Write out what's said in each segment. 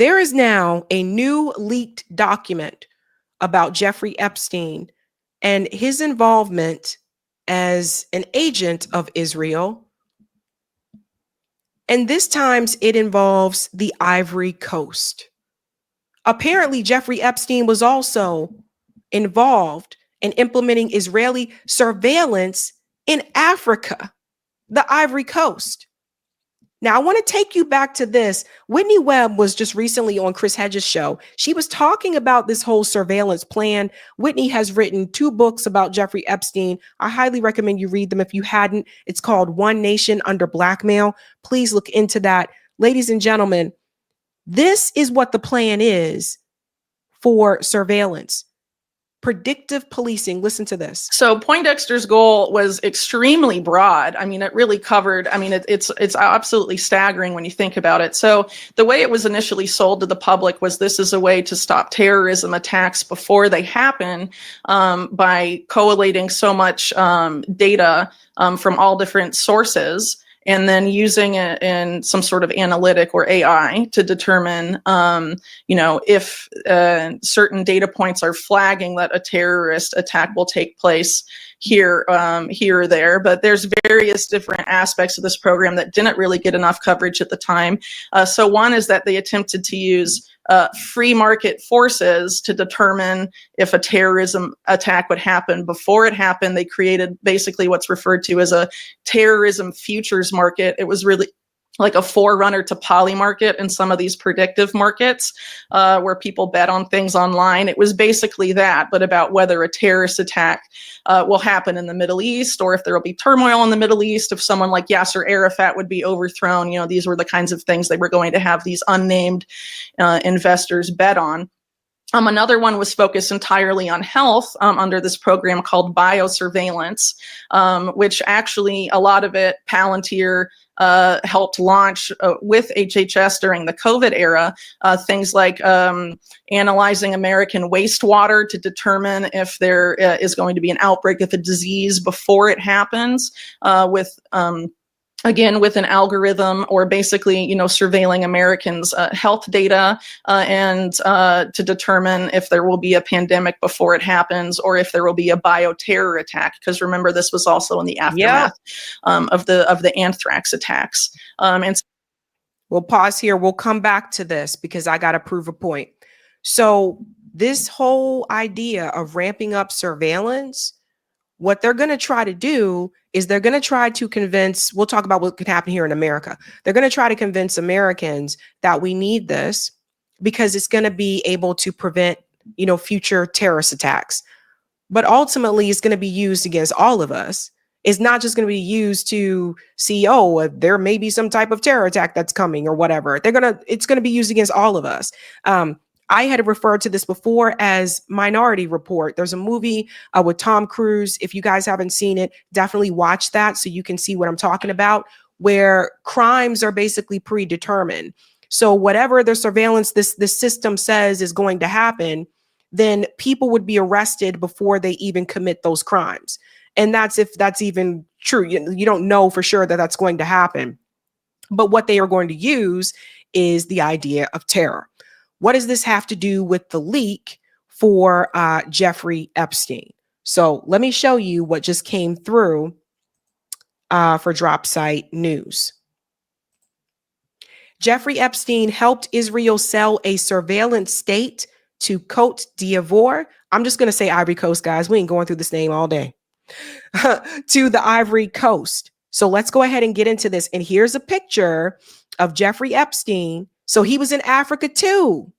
There is now a new leaked document about Jeffrey Epstein and his involvement as an agent of Israel. And this time it involves the Ivory Coast. Apparently, Jeffrey Epstein was also involved in implementing Israeli surveillance in Africa, the Ivory Coast. Now, I want to take you back to this. Whitney Webb was just recently on Chris Hedges' show. She was talking about this whole surveillance plan. Whitney has written 2 books about Jeffrey Epstein. I highly recommend you read them if you hadn't. It's called One Nation Under Blackmail. Please look into that. Ladies and gentlemen, this is what the plan is for surveillance. Predictive policing. Listen to this. So Poindexter's goal was extremely broad. I mean, it really covered, I mean, it's absolutely staggering when you think about it. So the way it was initially sold to the public was this is a way to stop terrorism attacks before they happen, by collating so much data from all different sources, and then using it in some sort of analytic or AI to determine, if certain data points are flagging that a terrorist attack will take place here or there. But there's various different aspects of this program that didn't really get enough coverage at the time. So one is that they attempted to use free market forces to determine if a terrorism attack would happen. Before it happened, they created basically what's referred to as a terrorism futures market. It was really like a forerunner to poly market and some of these predictive markets where people bet on things online. It was basically that, but about whether a terrorist attack will happen in the Middle East, or if there will be turmoil in the Middle East, if someone like Yasser Arafat would be overthrown. These were the kinds of things they were going to have these unnamed investors bet on. Another one was focused entirely on health under this program called biosurveillance, which actually a lot of it Palantir helped launch with HHS during the COVID era, things like analyzing American wastewater to determine if there is going to be an outbreak of a disease before it happens, again, with an algorithm, or basically, surveilling Americans' health data and to determine if there will be a pandemic before it happens, or if there will be a bioterror attack. Because remember, this was also in the aftermath of the anthrax attacks. And we'll pause here. We'll come back to this because I got to prove a point. So this whole idea of ramping up surveillance, what they're going to try to do is they're going to try to convince, we'll talk about what could happen here in America. They're going to try to convince Americans that we need this because it's going to be able to prevent, future terrorist attacks. But ultimately, it's going to be used against all of us. It's not just going to be used to see, there may be some type of terror attack that's coming or whatever. It's going to be used against all of us. I had referred to this before as Minority Report. There's a movie with Tom Cruise. If you guys haven't seen it, definitely watch that so you can see what I'm talking about, where crimes are basically predetermined. So whatever the surveillance this system says is going to happen, then people would be arrested before they even commit those crimes. And that's if that's even true. You don't know for sure that that's going to happen. But what they are going to use is the idea of terror. What does this have to do with the leak for Jeffrey Epstein? So let me show you what just came through for Dropsite News. Jeffrey Epstein helped Israel sell a surveillance state to Cote d'Ivoire. I'm just going to say Ivory Coast, guys. We ain't going through this name all day. To the Ivory Coast. So let's go ahead and get into this. And here's a picture of Jeffrey Epstein. So he was in Africa too.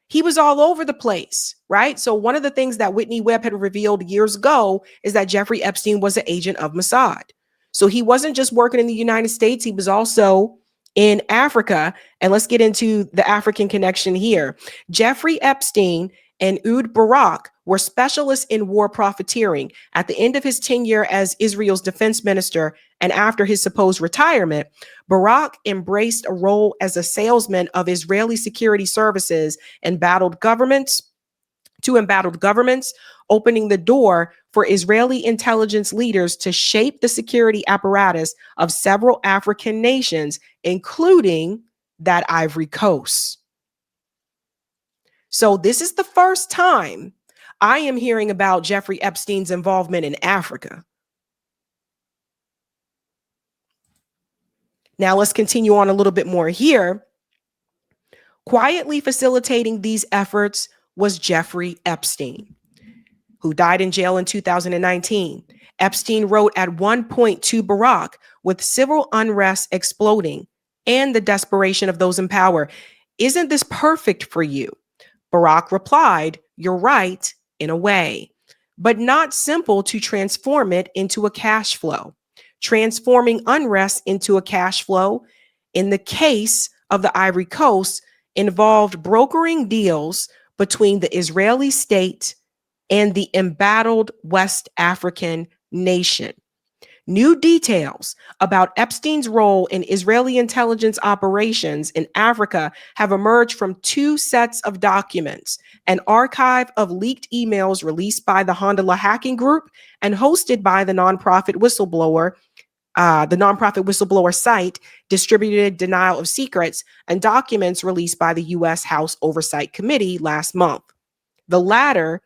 He was all over the place, right? So one of the things that Whitney Webb had revealed years ago is that Jeffrey Epstein was an agent of Mossad. So he wasn't just working in the United States. He was also in Africa. And let's get into the African connection here. Jeffrey Epstein and Ehud Barak were specialists in war profiteering. At the end of his tenure as Israel's defense minister and after his supposed retirement, Barak embraced a role as a salesman of Israeli security services to embattled governments, opening the door for Israeli intelligence leaders to shape the security apparatus of several African nations, including that Ivory Coast. So this is the first time I am hearing about Jeffrey Epstein's involvement in Africa. Now let's continue on a little bit more here. Quietly facilitating these efforts was Jeffrey Epstein, who died in jail in 2019. Epstein wrote at one point to Barack, with civil unrest exploding and the desperation of those in power, "Isn't this perfect for you?" Barack replied, "You're right, in a way, but not simple to transform it into a cash flow. Transforming unrest into a cash flow, in the case of the Ivory Coast, involved brokering deals between the Israeli state and the embattled West African nation. New details about Epstein's role in Israeli intelligence operations in Africa have emerged from two sets of documents: an archive of leaked emails released by the Honda Hacking Group and hosted by the nonprofit whistleblower site Distributed Denial of Secrets, and documents released by the U.S. House Oversight Committee last month. The latter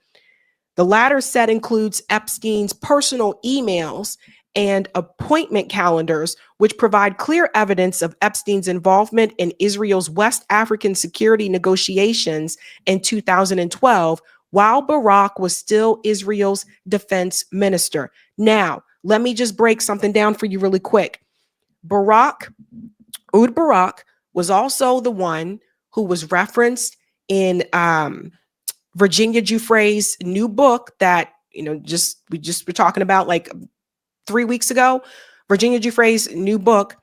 set includes Epstein's personal emails and appointment calendars, which provide clear evidence of Epstein's involvement in Israel's West African security negotiations in 2012, while Barack was still Israel's defense minister. Now, let me just break something down for you really quick. Barack was also the one who was referenced in Virginia Giuffre's new book that, we were talking about like 3 weeks ago. Virginia Giuffre's new book,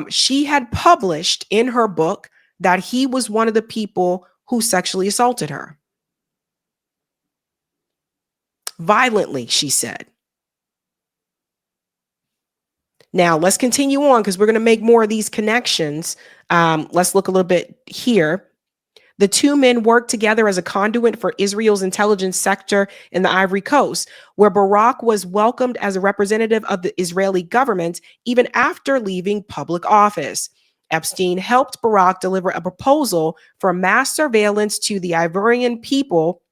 she had published in her book that he was one of the people who sexually assaulted her. Violently, she said. Now, let's continue on because we're going to make more of these connections. Let's look a little bit here. The two men worked together as a conduit for Israel's intelligence sector in the Ivory Coast, where Barack was welcomed as a representative of the Israeli government even after leaving public office. Epstein helped Barack deliver a proposal for mass surveillance to the Ivorian people,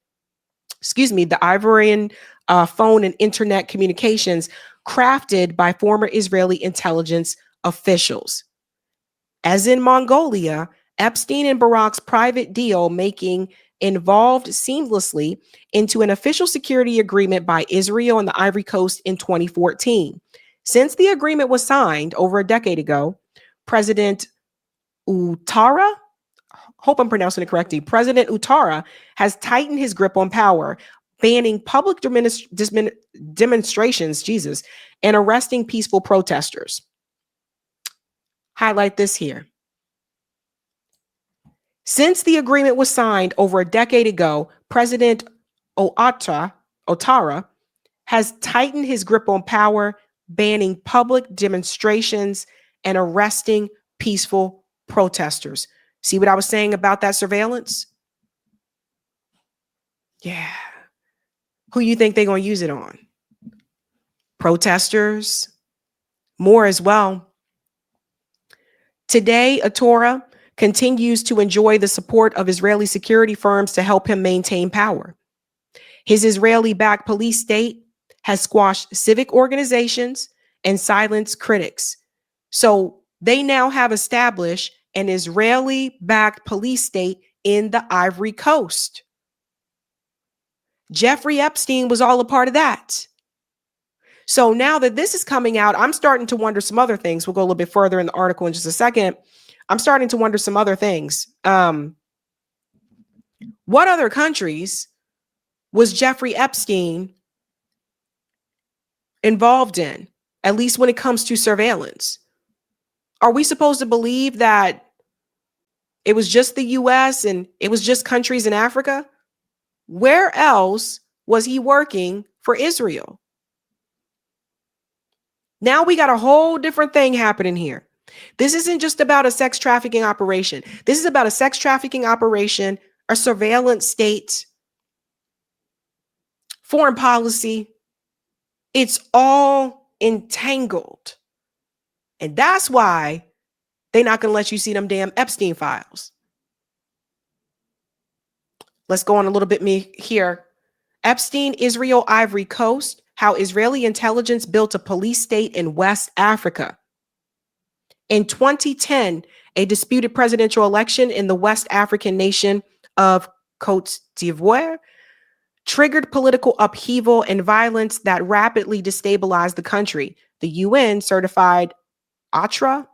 the Ivorian phone and internet communications crafted by former Israeli intelligence officials. As in Mongolia, Epstein and Barack's private deal making evolved seamlessly into an official security agreement by Israel and the Ivory Coast in 2014. Since the agreement was signed over a decade ago, President Ouattara, hope I'm pronouncing it correctly, President Ouattara has tightened his grip on power, banning public demonstrations, and arresting peaceful protesters. Highlight this here. Since the agreement was signed over a decade ago, President Ouattara has tightened his grip on power, banning public demonstrations and arresting peaceful protesters. See what I was saying about that surveillance? Yeah. Who you think they're going to use it on? Protesters, more as well. Today, Ouattara continues to enjoy the support of Israeli security firms to help him maintain power. His Israeli-backed police state has squashed civic organizations and silenced critics. So they now have established an Israeli-backed police state in the Ivory Coast. Jeffrey Epstein was all a part of that. So now that this is coming out, I'm starting to wonder some other things. We'll go a little bit further in the article in just a second. I'm starting to wonder some other things. What other countries was Jeffrey Epstein involved in, at least when it comes to surveillance? Are we supposed to believe that it was just the US and it was just countries in Africa? Where else was he working for Israel? Now we got a whole different thing happening here. This isn't just about a sex trafficking operation. This is about a sex trafficking operation, a surveillance state, foreign policy. It's all entangled. And that's why they're not going to let you see them damn Epstein files. Let's go on a little bit here. Epstein, Israel, Ivory Coast, how Israeli intelligence built a police state in West Africa. In 2010, a disputed presidential election in the West African nation of Côte d'Ivoire triggered political upheaval and violence that rapidly destabilized the country. The UN certified Atra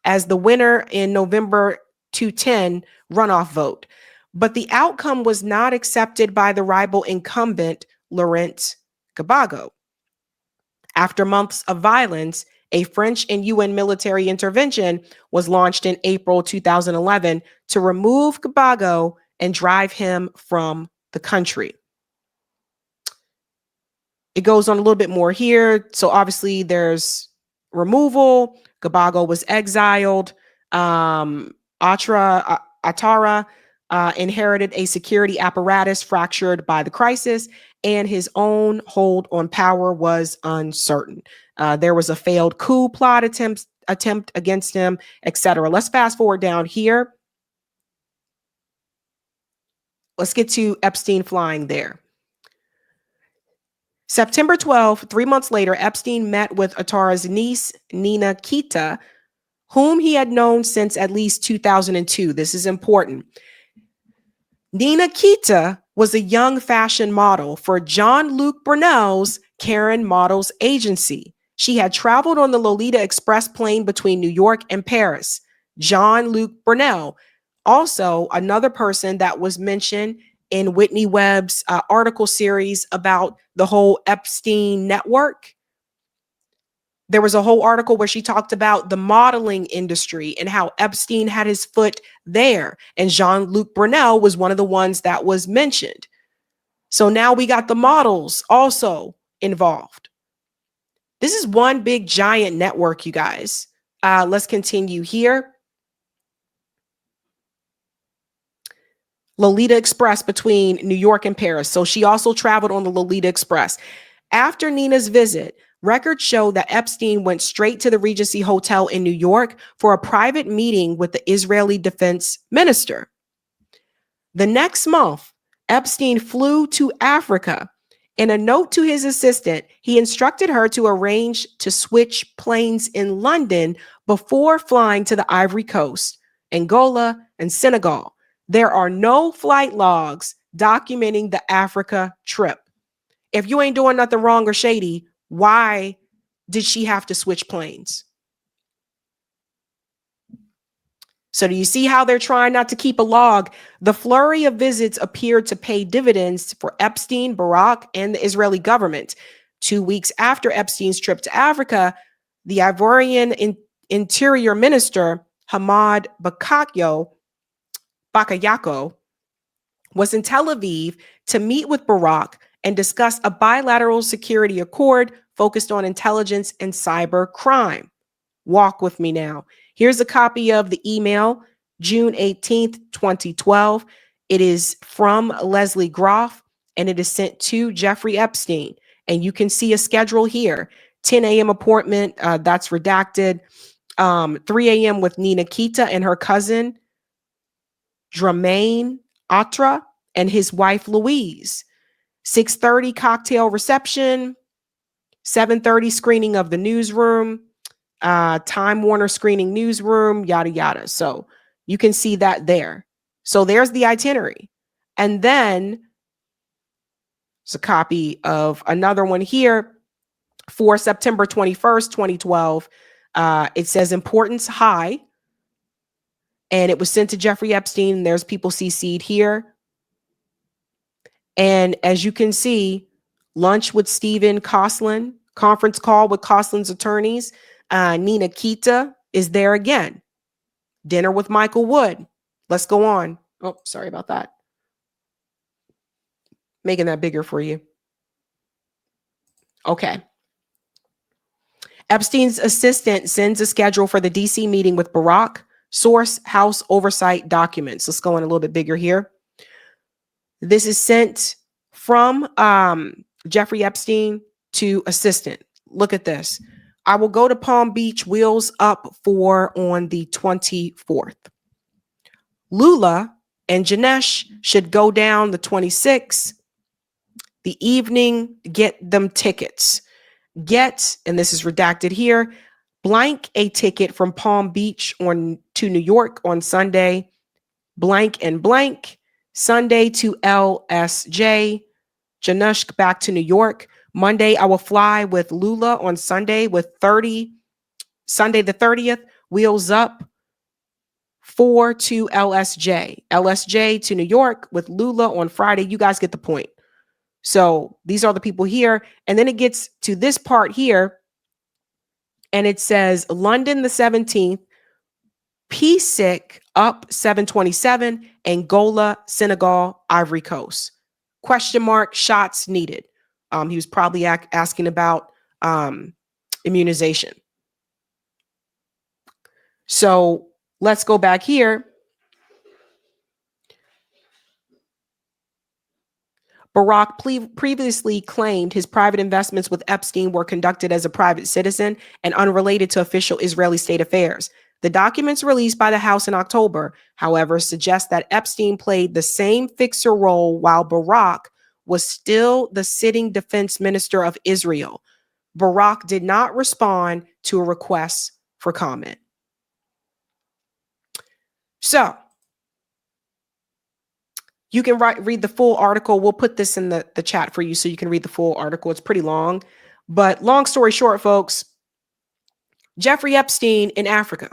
as the winner in November 2010 runoff vote. But the outcome was not accepted by the rival incumbent, Laurent Gbagbo. After months of violence, a French and UN military intervention was launched in April 2011 to remove Gbagbo and drive him from the country. It goes on a little bit more here. So obviously there's removal. Gbagbo was exiled. Atara inherited a security apparatus fractured by the crisis, and his own hold on power was uncertain. There was a failed coup plot attempt against him, etc. Let's fast forward down here. Let's get to Epstein flying there. September 12, 3 months later, Epstein met with Atara's niece, Nina Kita, whom he had known since at least 2002. This is important. Nina Kita was a young fashion model for Jean-Luc Brunel's Karen Models Agency. She had traveled on the Lolita Express plane between New York and Paris. Jean-Luc Brunel, also another person that was mentioned in Whitney Webb's article series about the whole Epstein network. There was a whole article where she talked about the modeling industry and how Epstein had his foot there. And Jean-Luc Brunel was one of the ones that was mentioned. So now we got the models also involved. This is one big giant network, you guys. Let's continue here. Lolita Express between New York and Paris. So she also traveled on the Lolita Express. After Nina's visit, records show that Epstein went straight to the Regency Hotel in New York for a private meeting with the Israeli defense minister. The next month, Epstein flew to Africa. In a note to his assistant, he instructed her to arrange to switch planes in London before flying to the Ivory Coast, Angola, and Senegal. There are no flight logs documenting the Africa trip. If you ain't doing nothing wrong or shady, why did she have to switch planes? So do you see how they're trying not to keep a log? The flurry of visits appeared to pay dividends for Epstein, Barack, and the Israeli government. 2 weeks after Epstein's trip to Africa, the Ivorian Interior Minister, Hamad Bakayoko, was in Tel Aviv to meet with Barack and discuss a bilateral security accord focused on intelligence and cyber crime. Walk with me now. Here's a copy of the email, June 18th, 2012. It is from Leslie Groff, and it is sent to Jeffrey Epstein. And you can see a schedule here. 10 a.m. appointment, that's redacted. 3 a.m. with Nina Kita and her cousin, Dramaine Atra, and his wife, Louise. 6:30 cocktail reception, 7:30 screening of the newsroom, Time Warner screening newsroom, yada, yada. So you can see that there. So there's the itinerary. And then it's a copy of another one here for September 21st, 2012. It says importance high. And it was sent to Jeffrey Epstein. There's people CC'd here. And as you can see, lunch with Stephen Koslin, conference call with Koslin's attorneys. Nina Kita is there again. Dinner with Michael Wood. Let's go on. Oh, sorry about that. Making that bigger for you. Okay. Epstein's assistant sends a schedule for the DC meeting with Barack. Source House oversight documents. Let's go in a little bit bigger here. This is sent from Jeffrey Epstein to assistant. Look at this. I will go to Palm Beach, wheels up for on the 24th. Lula And Janesh should go down the 26th, the evening, get them tickets. Get, and this is redacted here, blank a ticket from Palm Beach to New York on Sunday, blank and blank, Sunday to LSJ, Janush back to New York. Monday, I will fly with Lula on Sunday with Sunday the 30th, wheels up 4 to LSJ. LSJ to New York with Lula on Friday. You guys get the point. So these are the people here. And then it gets to this part here. And it says London the 17th, P-Sick up 727, Angola, Senegal, Ivory Coast. Question mark, shots needed. He was probably asking about immunization. So let's go back here. Barack previously claimed his private investments with Epstein were conducted as a private citizen and unrelated to official Israeli state affairs. The documents released by the House in October, however, suggest that Epstein played the same fixer role while Barack was still the sitting defense minister of Israel. Barack did not respond to a request for comment. So you can read the full article. We'll put this in the chat for you so you can read the full article. It's pretty long. But long story short, folks, Jeffrey Epstein in Africa,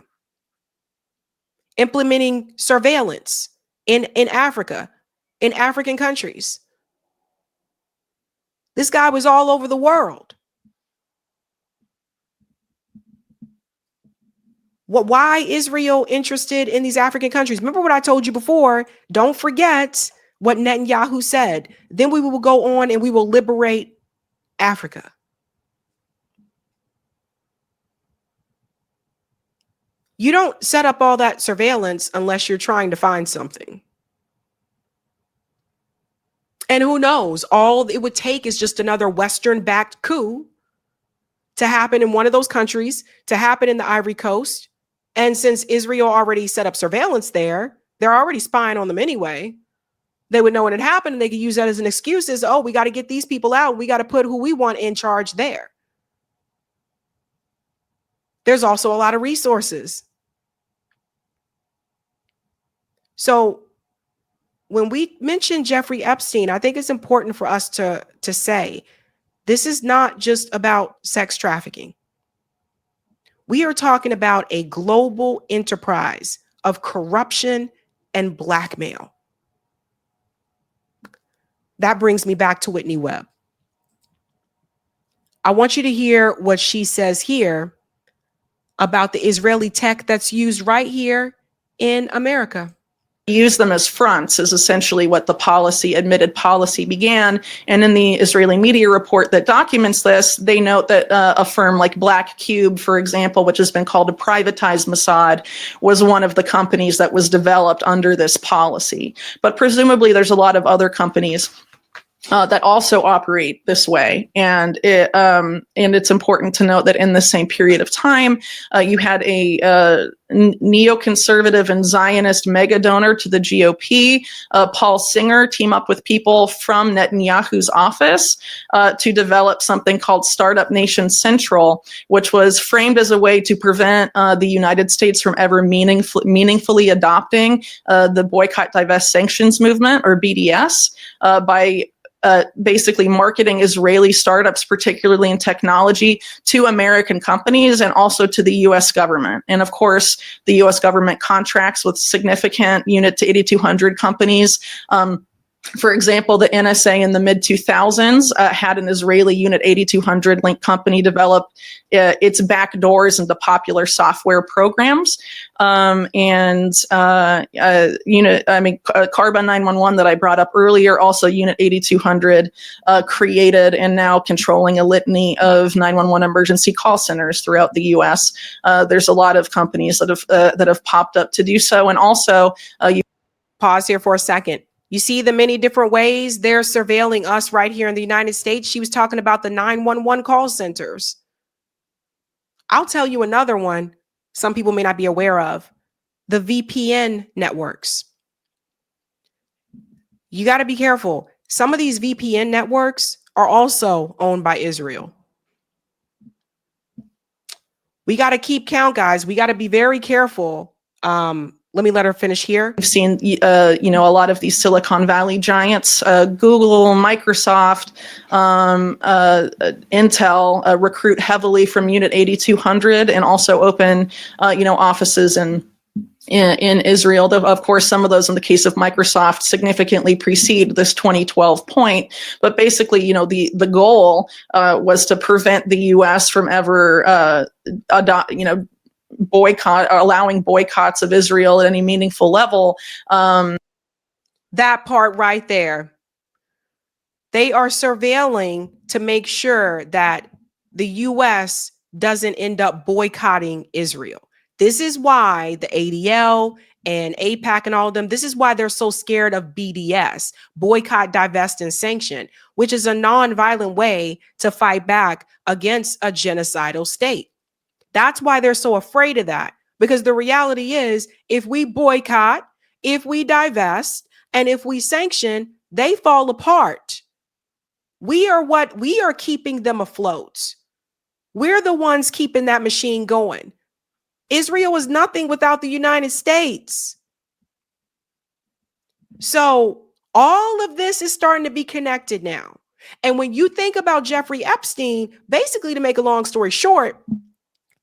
implementing surveillance in Africa, in African countries. This guy was all over the world. Why Israel interested in these African countries? Remember what I told you before. Don't forget what Netanyahu said. Then we will go on and we will liberate Africa. You don't set up all that surveillance unless you're trying to find something. And who knows? All it would take is just another Western-backed coup to happen in one of those countries, to happen in the Ivory Coast. And since Israel already set up surveillance there, they're already spying on them anyway. They would know when it happened, and they could use that as an excuse as, oh, we got to get these people out. We got to put who we want in charge there. There's also a lot of resources. So when we mention Jeffrey Epstein, I think it's important for us to say, this is not just about sex trafficking. We are talking about a global enterprise of corruption and blackmail. That brings me back to Whitney Webb. I want you to hear what she says here about the Israeli tech that's used right here in America. Use them as fronts is essentially what the admitted policy began. And in the Israeli media report that documents this, they note that a firm like Black Cube, for example, which has been called to privatize Mossad, was one of the companies that was developed under this policy. But presumably there's a lot of other companies that also operate this way. And it's important to note that in the same period of time, you had a neoconservative and Zionist mega donor to the GOP, Paul Singer, team up with people from Netanyahu's office to develop something called Startup Nation Central, which was framed as a way to prevent the United States from ever meaningfully adopting the Boycott, Divest, Sanctions movement, or BDS, by basically marketing Israeli startups, particularly in technology, to American companies and also to the U.S. government. And of course, the U.S. government contracts with significant Unit to 8200 companies. For example, the NSA in the mid-2000s had an Israeli Unit 8200 linked company develop its backdoors into popular software programs. Carbon 911 that I brought up earlier, also Unit 8200 created and now controlling a litany of 911 emergency call centers throughout the U.S. There's a lot of companies that have popped up to do so. And also, pause here for a second. You see the many different ways they're surveilling us right here in the United States. She was talking about the 911 call centers. I'll tell you another one some people may not be aware of, the VPN networks. You got to be careful. Some of these VPN networks are also owned by Israel. We got to keep count, guys. We got to be very careful. Let me let her finish here. We've seen, a lot of these Silicon Valley giants, Google, Microsoft, Intel, recruit heavily from Unit 8200 and also open, offices in Israel. Though, of course, some of those in the case of Microsoft significantly precede this 2012 point. But basically, the goal was to prevent the U.S. from ever allowing boycotts of Israel at any meaningful level. That part right there. They are surveilling to make sure that the U.S. doesn't end up boycotting Israel. This is why the ADL and AIPAC and all of them, this is why they're so scared of BDS, boycott, divest, and sanction, which is a nonviolent way to fight back against a genocidal state. That's why they're so afraid of that, because the reality is if we boycott, if we divest, and if we sanction, they fall apart. We are keeping them afloat. We're the ones keeping that machine going. Israel is nothing without the United States. So all of this is starting to be connected now. And when you think about Jeffrey Epstein, basically, to make a long story short,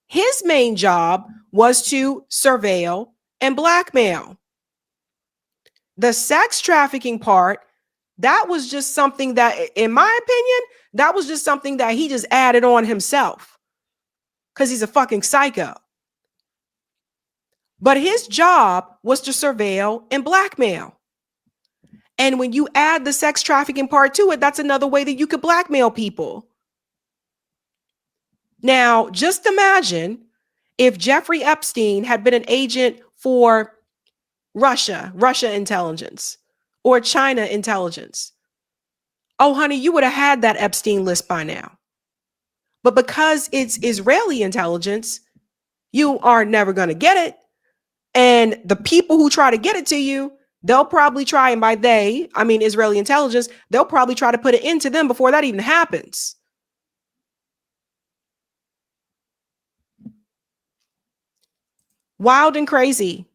his main job was to surveil and blackmail. The sex trafficking part, that was just something that, in my opinion, that was just something that he just added on himself because he's a fucking psycho. But his job was to surveil and blackmail. And when you add the sex trafficking part to it, that's another way that you could blackmail people. Now, just imagine if Jeffrey Epstein had been an agent for Russia intelligence, or China intelligence. Oh, honey, you would have had that Epstein list by now. But because it's Israeli intelligence, you are never going to get it. And the people who try to get it to you, they'll probably try, and by they, I mean Israeli intelligence, they'll probably try to put it into them before that even happens. Wild and crazy.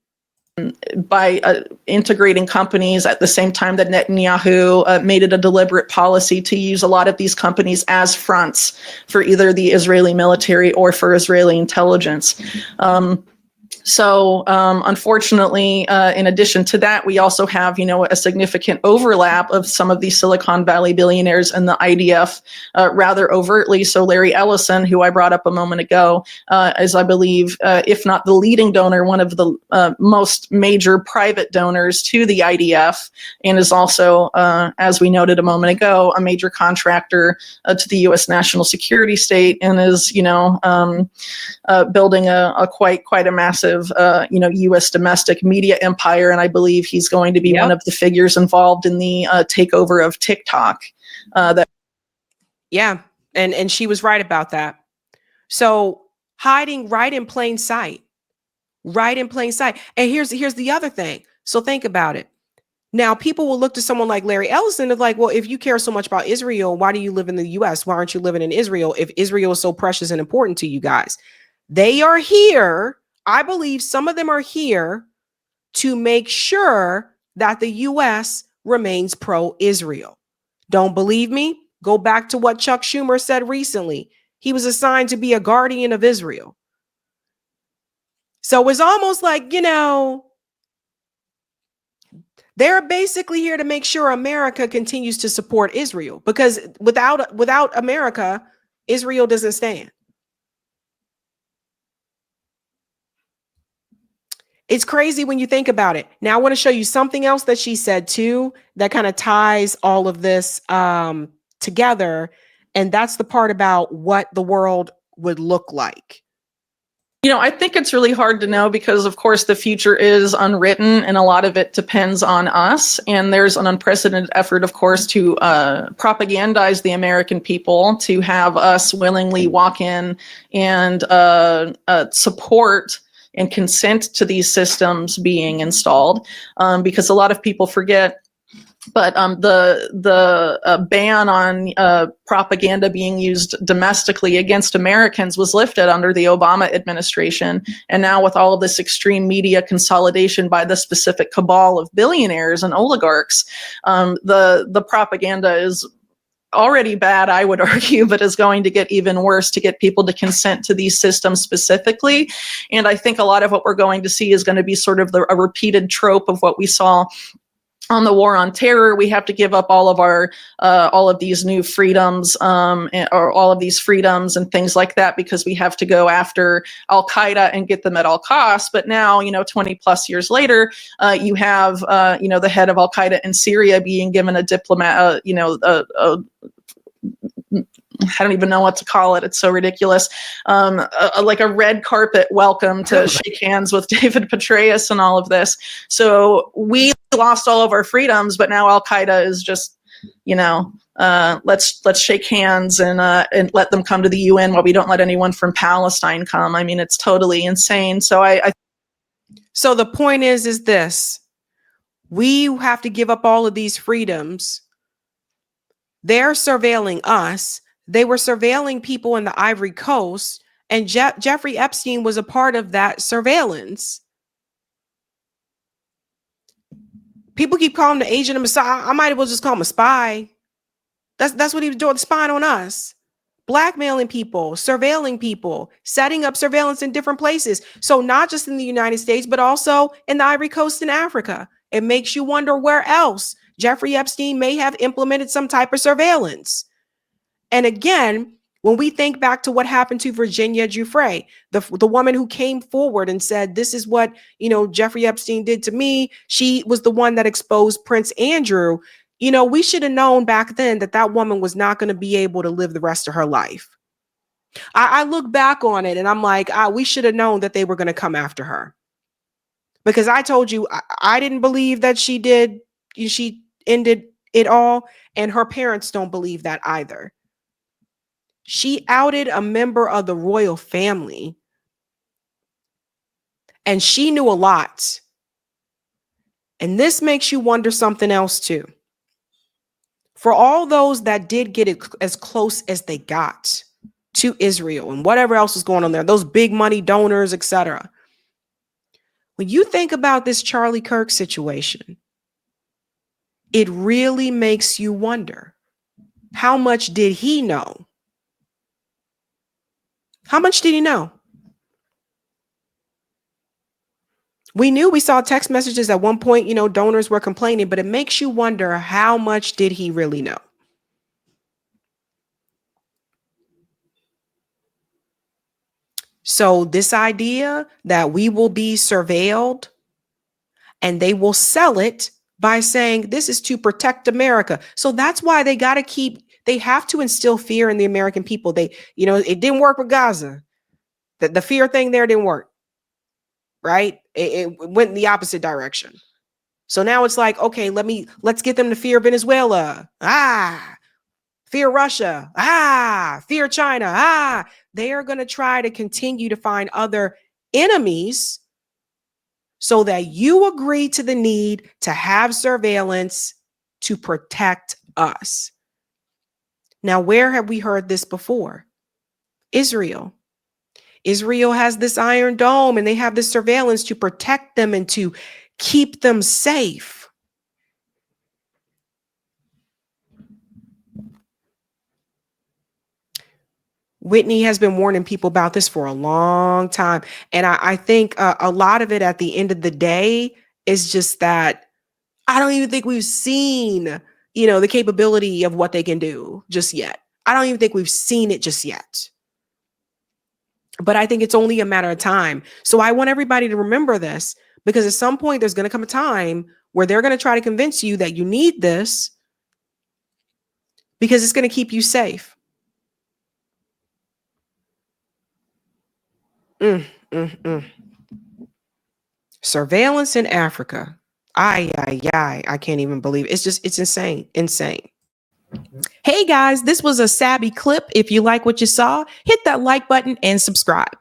By integrating companies at the same time that Netanyahu made it a deliberate policy to use a lot of these companies as fronts for either the Israeli military or for Israeli intelligence. So unfortunately, in addition to that, we also have, a significant overlap of some of these Silicon Valley billionaires and the IDF rather overtly. So Larry Ellison, who I brought up a moment ago, is, I believe, if not the leading donor, one of the most major private donors to the IDF, and is also, as we noted a moment ago, a major contractor to the U.S. national security state, and is, building a quite a massive U.S. domestic media empire. And I believe he's going to be one of the figures involved in the takeover of TikTok. And she was right about that. So hiding right in plain sight. And here's the other thing. So think about it. Now, people will look to someone like Larry Ellison and like, well, if you care so much about Israel, why do you live in the U.S.? Why aren't you living in Israel if Israel is so precious and important to you guys? They are here. I believe some of them are here to make sure that the U.S. remains pro-Israel. Don't believe me? Go back to what Chuck Schumer said recently. He was assigned to be a guardian of Israel. So it's almost like, they're basically here to make sure America continues to support Israel, because without America, Israel doesn't stand. It's crazy when you think about it. Now, I want to show you something else that she said too, that kind of ties all of this together. And that's the part about what the world would look like. I think it's really hard to know because, of course, the future is unwritten and a lot of it depends on us. And there's an unprecedented effort, of course, to propagandize the American people, to have us willingly walk in and support and consent to these systems being installed, because a lot of people forget But the ban on propaganda being used domestically against Americans was lifted under the Obama administration. And now with all of this extreme media consolidation by the specific cabal of billionaires and oligarchs, the propaganda is already bad, I would argue, but is going to get even worse to get people to consent to these systems specifically. And I think a lot of what we're going to see is going to be sort of a repeated trope of what we saw on the war on terror. We have to give up all of these new freedoms, or all of these freedoms and things like that, because we have to go after Al Qaeda and get them at all costs. But now, 20 plus years later, you have, the head of Al Qaeda in Syria being given a diplomat, I don't even know what to call it. It's so ridiculous. Like a red carpet welcome to shake hands with David Petraeus and all of this. So we lost all of our freedoms, but now Al Qaeda is just, let's shake hands and let them come to the UN while we don't let anyone from Palestine come. I mean, it's totally insane. So So the point is this: we have to give up all of these freedoms. They're surveilling us. They were surveilling people in the Ivory Coast, and Jeffrey Epstein was a part of that surveillance. People keep calling him the agent of Messiah. I might as well just call him a spy. That's what he was doing, spying on us, blackmailing people, surveilling people, setting up surveillance in different places. So not just in the United States, but also in the Ivory Coast in Africa. It makes you wonder where else Jeffrey Epstein may have implemented some type of surveillance. And again, when we think back to what happened to Virginia Giuffre, the woman who came forward and said, this is what, Jeffrey Epstein did to me. She was the one that exposed Prince Andrew. We should have known back then that woman was not going to be able to live the rest of her life. I look back on it and I'm like, we should have known that they were going to come after her. Because I told you, I didn't believe that she ended it all. And her parents don't believe that either. She outed a member of the royal family. And she knew a lot. And this makes you wonder something else too. For all those that did get it as close as they got to Israel and whatever else was going on there, those big money donors, etc. When you think about this Charlie Kirk situation, it really makes you wonder, how much did he know? How much did he know? We saw text messages at one point, donors were complaining, but it makes you wonder, how much did he really know? So this idea that we will be surveilled and they will sell it by saying this is to protect America. So that's why they have to instill fear in the American people. It didn't work with Gaza. The fear thing there didn't work, right? It went in the opposite direction. So now it's like, okay, let's get them to fear Venezuela. Fear Russia. Fear China. They are going to try to continue to find other enemies so that you agree to the need to have surveillance to protect us. Now, where have we heard this before? Israel. Israel has this Iron Dome and they have this surveillance to protect them and to keep them safe. Whitney has been warning people about this for a long time. And I think a lot of it at the end of the day is just that I don't even think we've seen, the capability of what they can do just yet. I don't even think we've seen it just yet. But I think it's only a matter of time. So I want everybody to remember this, because at some point there's going to come a time where they're going to try to convince you that you need this because it's going to keep you safe. Surveillance in Africa. I can't even believe it. It's insane. Hey guys, this was a Sabby clip. If you like what you saw, hit that like button and subscribe.